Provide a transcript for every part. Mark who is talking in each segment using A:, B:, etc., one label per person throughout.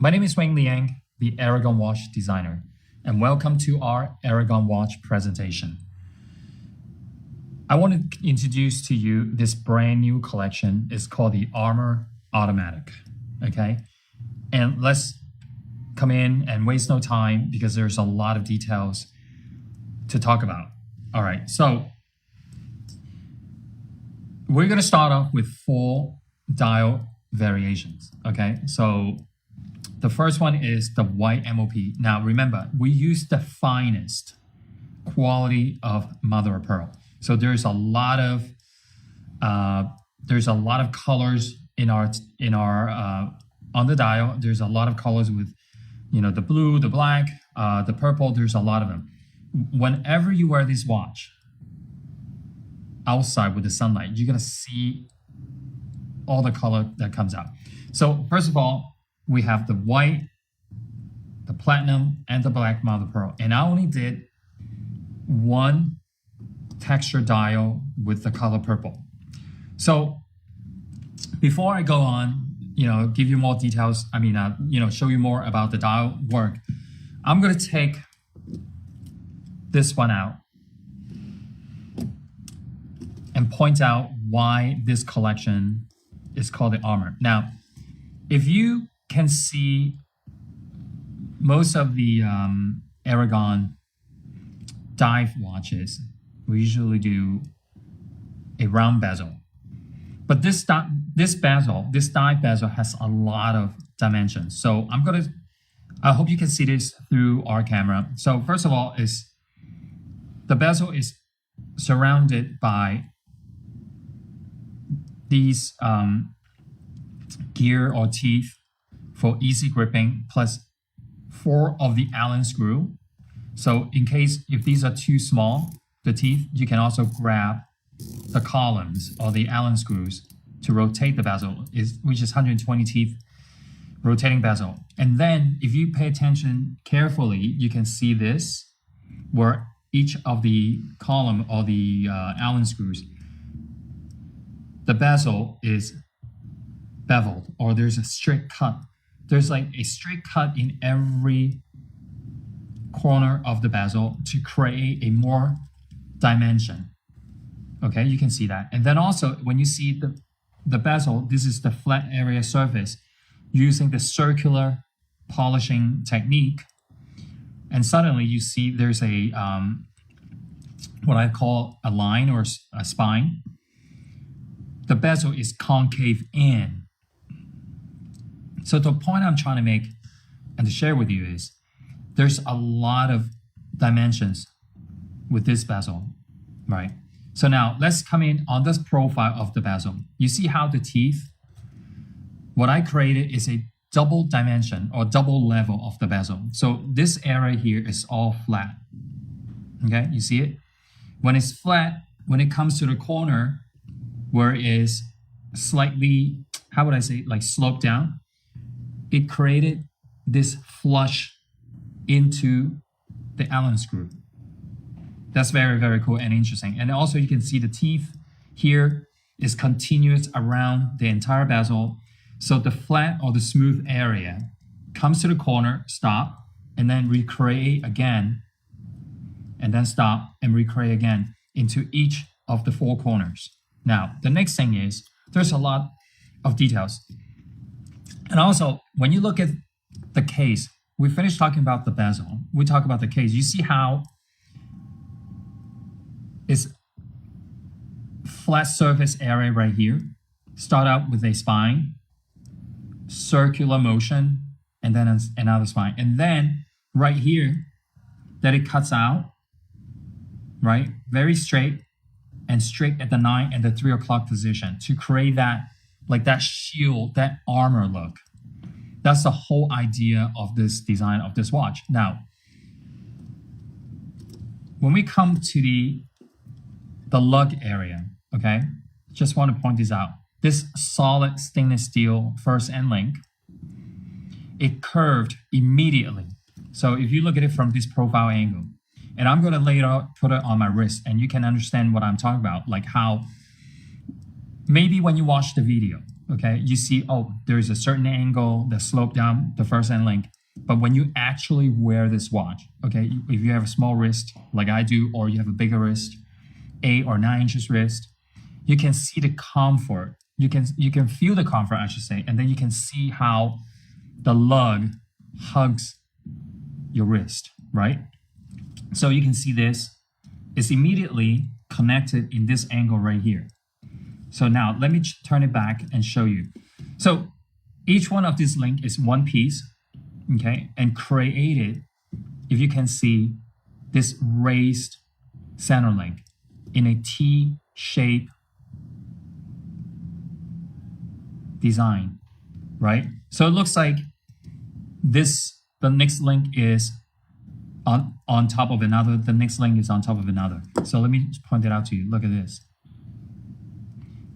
A: My name is Wayne Liang, the Aragon watch designer, and welcome to our Aragon watch presentation. I want to introduce to you this brand new collection. It's called the Armour Automatic, okay? And let's come in and waste no time because there's a lot of details to talk about. All right, so we're gonna start off with 4 dial variations, okay? So the first one is the white MOP. Now remember, we use the finest quality of mother of pearl. So there's a lot of colors in our on the dial. There's a lot of colors with, the blue, the black, the purple. There's a lot of them. Whenever you wear this watch outside with the sunlight, you're gonna see all the color that comes out. So first of all, we have the white, the platinum, and the black mother of pearl. And I only did 1 texture dial with the color purple. So before I go on, give you more details, show you more about the dial work, I'm gonna take this one out and point out why this collection is called the Armour. Now, if you can see most of the Aragon dive watches, we usually do a round bezel. But this dive bezel has a lot of dimensions. So I hope you can see this through our camera. So first of all, the bezel is surrounded by these gear or teeth for easy gripping, plus 4 of the Allen screw. So in case if these are too small, the teeth, you can also grab the columns or the Allen screws to rotate the bezel, which is 120 teeth rotating bezel. And then if you pay attention carefully, you can see this, where each of the column or the Allen screws, the bezel is beveled, or there's a straight cut. There's like a straight cut in every corner of the bezel to create a more dimension. Okay, you can see that. And then also when you see the bezel, this is the flat area surface using the circular polishing technique. And suddenly you see there's a what I call a line or a spine. The bezel is concave in. So the point I'm trying to make and to share with you is there's a lot of dimensions with this bezel, right? So now let's come in on this profile of the bezel. You see how the teeth, what I created is a double dimension or double level of the bezel. So this area here is all flat, okay? You see it? When it's flat, when it comes to the corner where it is slightly, how would I say, like sloped down, it created this flush into the Allen screw. That's very, very cool and interesting. And also you can see the teeth here is continuous around the entire bezel. So the flat or the smooth area comes to the corner, stop, and then recreate again, and then stop and recreate again into each of the 4 corners. Now, the next thing is there's a lot of details. And also, when you look at the case, we finished talking about the bezel. We talk about the case. You see how it's flat surface area right here. Start out with a spine, circular motion, and then another spine. And then right here, that it cuts out, right? Very straight and straight at the 9 and the 3 o'clock position to create that, like that shield, that armor look. That's the whole idea of this design of this watch. Now, when we come to the lug area, okay, just want to point this out. This solid stainless steel first end link, it curved immediately. So if you look at it from this profile angle, and I'm going to put it on my wrist, and you can understand what I'm talking about, like how maybe when you watch the video, okay, you see, oh, there's a certain angle that slope down the first end link. But when you actually wear this watch, okay, if you have a small wrist like I do, or you have a bigger wrist, 8 or 9 inches wrist, you can see the comfort. You can feel the comfort, I should say, and then you can see how the lug hugs your wrist, right? So you can see this is immediately connected in this angle right here. So now let me turn it back and show you. So each one of this link is one piece, okay, and created, if you can see, this raised center link in a T-shape design, right? So it looks like this, the next link is on top of another, the next link is on top of another. So let me point it out to you. Look at this,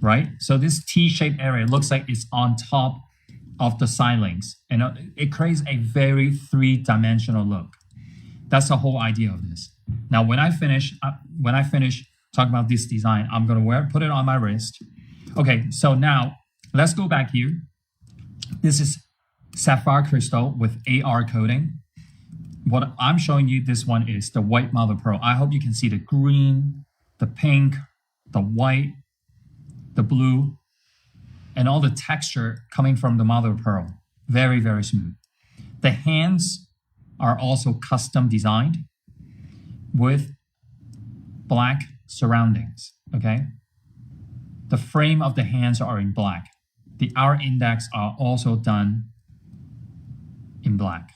A: right? So this T-shaped area looks like it's on top of the side links, and it creates a very three-dimensional look. That's the whole idea of this. Now, when I finish talking about this design, I'm gonna put it on my wrist. Okay, so now let's go back here. This is sapphire crystal with AR coating. What I'm showing you, this one is the white mother of pearl. I hope you can see the green, the pink, the white, the blue, and all the texture coming from the mother of pearl. Very, very smooth. The hands are also custom designed with black surroundings, okay? The frame of the hands are in black. The hour index are also done in black.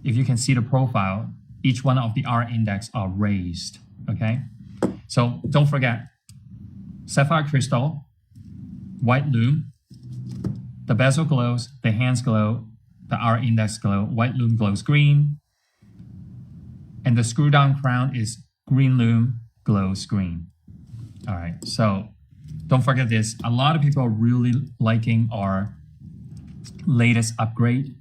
A: If you can see the profile, each one of the hour index are raised, okay? So don't forget, sapphire crystal, white lume, the bezel glows, the hands glow, the hour index glow, white lume glows green, and the screw down crown is green lume glows green. All right, so don't forget this. A lot of people are really liking our latest upgrade.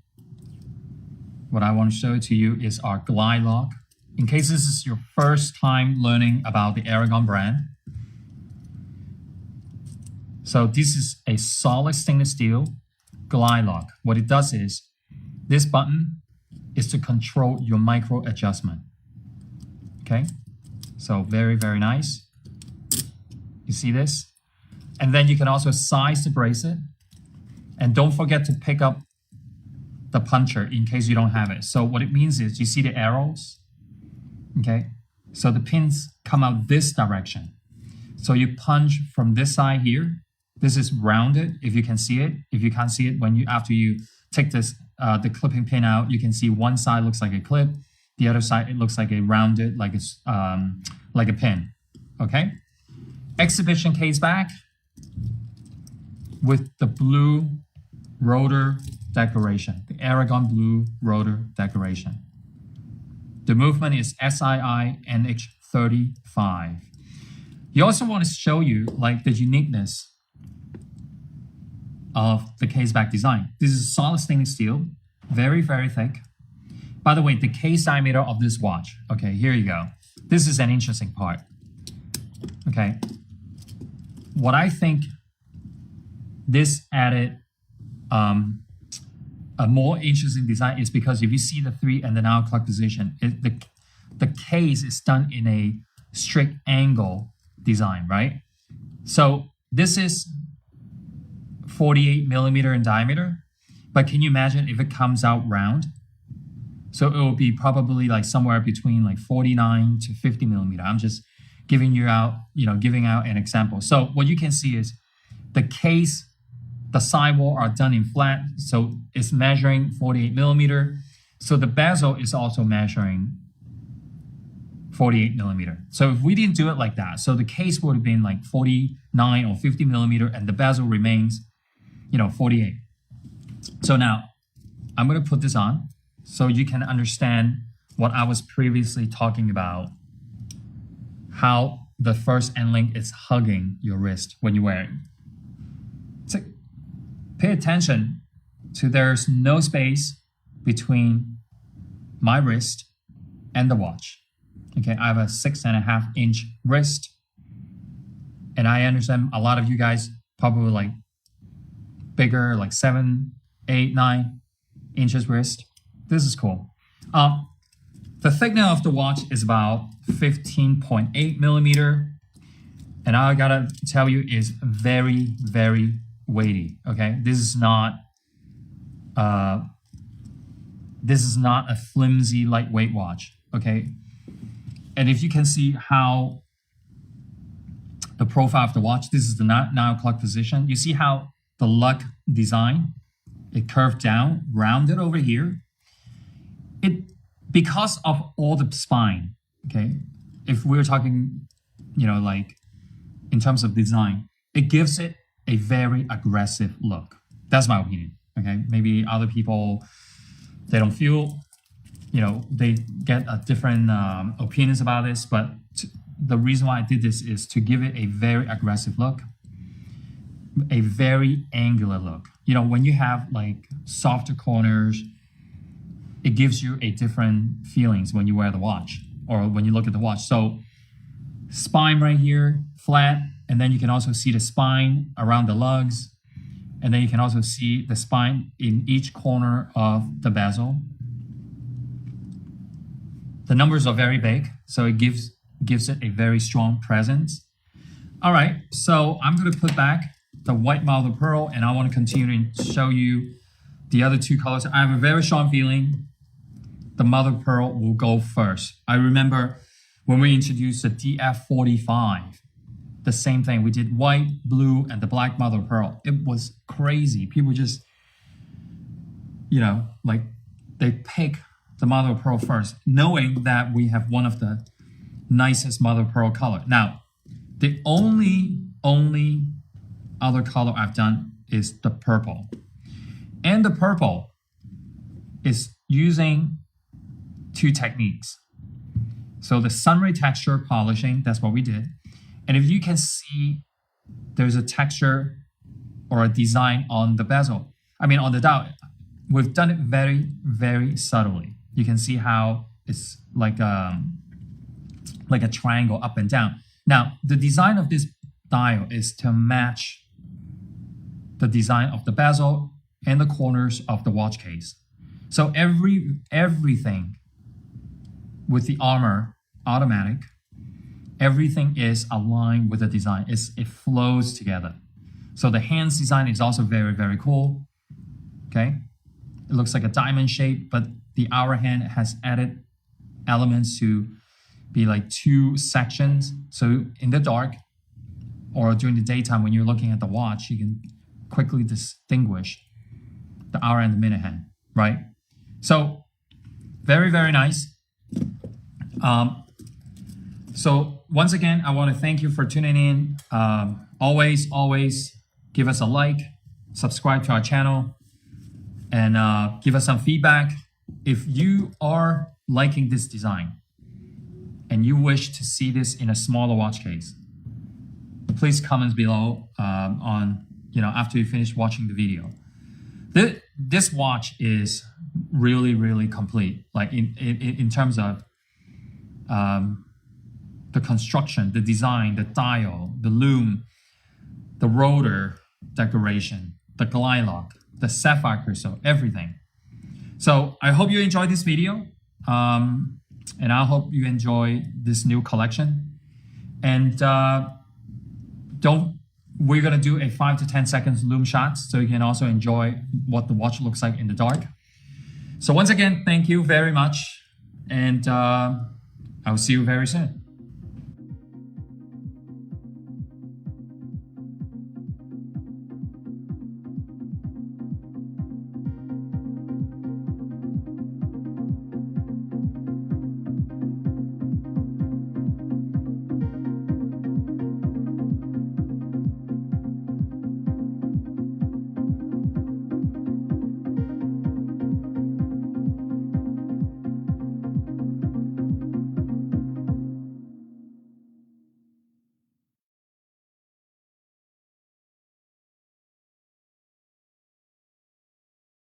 A: What I want to show to you is our glide lock. In case this is your first time learning about the Aragon brand. So this is a solid stainless steel glide lock. What it does is, this button is to control your micro adjustment. Okay, so very, very nice. You see this? And then you can also size the bracelet. And don't forget to pick up the puncher in case you don't have it. So what it means is, you see the arrows? Okay, so the pins come out this direction. So you punch from this side here. This is rounded, if you can see it. If you can't see it, after you take this the clipping pin out, you can see one side looks like a clip, the other side it looks like a rounded, like a pin. Okay. Exhibition case back with the blue rotor decoration, the Aragon blue rotor decoration. The movement is SII NH35. You also want to show you like the uniqueness of the case back design. This is solid stainless steel, very, very thick. By the way, the case diameter of this watch, okay, here you go. This is an interesting part. Okay, what I think this added a more interesting design is because if you see the 3 and the now clock position, the case is done in a strict angle design, right? So this is 48 millimeter in diameter, but can you imagine if it comes out round? So it will be probably like somewhere between like 49 to 50 millimeter. I'm just giving out an example. So what you can see is the case, the sidewall are done in flat, so it's measuring 48 millimeter. So the bezel is also measuring 48 millimeter. So if we didn't do it like that, so the case would have been like 49 or 50 millimeter, and the bezel remains, 48. So now I'm going to put this on so you can understand what I was previously talking about, how the first end link is hugging your wrist when you wear it. So pay attention to there's no space between my wrist and the watch. Okay, I have a 6.5-inch wrist, and I understand a lot of you guys probably like bigger, like 7, 8, 9 inches wrist. This is cool. The thickness of the watch is about 15.8 millimeter. And I gotta tell you, is very, very weighty, okay? This is not a flimsy, lightweight watch, okay? And if you can see how the profile of the watch, this is the 9 o'clock position. You see how the lug design, it curved down, rounded over here. Because of all the spine, okay? If we're talking, you know, like in terms of design, it gives it a very aggressive look. That's my opinion, okay? Maybe other people, they don't feel, you know, they get a different opinions about this, but the reason why I did this is to give it a very aggressive look, a very angular look. You know, when you have like softer corners, it gives you a different feelings when you wear the watch or when you look at the watch. So spine right here, flat, and then you can also see the spine around the lugs. And then you can also see the spine in each corner of the bezel. The numbers are very big, so it gives it a very strong presence. All right, so I'm gonna put back the white mother of pearl, and I wanna continue to show you the other two colors. I have a very strong feeling the mother of pearl will go first. I remember when we introduced the DF45, the same thing. We did white, blue, and the black mother of pearl. It was crazy. People just, you know, like they pick the mother of pearl first, knowing that we have one of the nicest mother of pearl color. Now, the only other color I've done is the purple. And the purple is using two techniques. So the sunray texture polishing, that's what we did. And if you can see, there's a texture or a design on the bezel. I mean, on the dial, we've done it very, very subtly. You can see how it's like a triangle up and down. Now, the design of this dial is to match the design of the bezel and the corners of the watch case. So everything with the Armour Automatic, everything is aligned with the design. It flows together. So the hands design is also very, very cool. Okay, it looks like a diamond shape, but the hour hand has added elements to be like two sections. So in the dark or during the daytime, when you're looking at the watch, you can quickly distinguish the hour and the minute hand, right? So very, very nice. So once again, I want to thank you for tuning in. Always give us a like, subscribe to our channel, and give us some feedback. If you are liking this design and you wish to see this in a smaller watch case, please comment below on, you know, after you finish watching the video. This watch is really, really complete, like in terms of the construction, the design, the dial, the lume, the rotor decoration, the glide lock, the sapphire crystal, everything. So I hope you enjoyed this video, and I hope you enjoy this new collection. And we're gonna do a 5 to 10 seconds lume shot, so you can also enjoy what the watch looks like in the dark. So once again, thank you very much, and I'll see you very soon.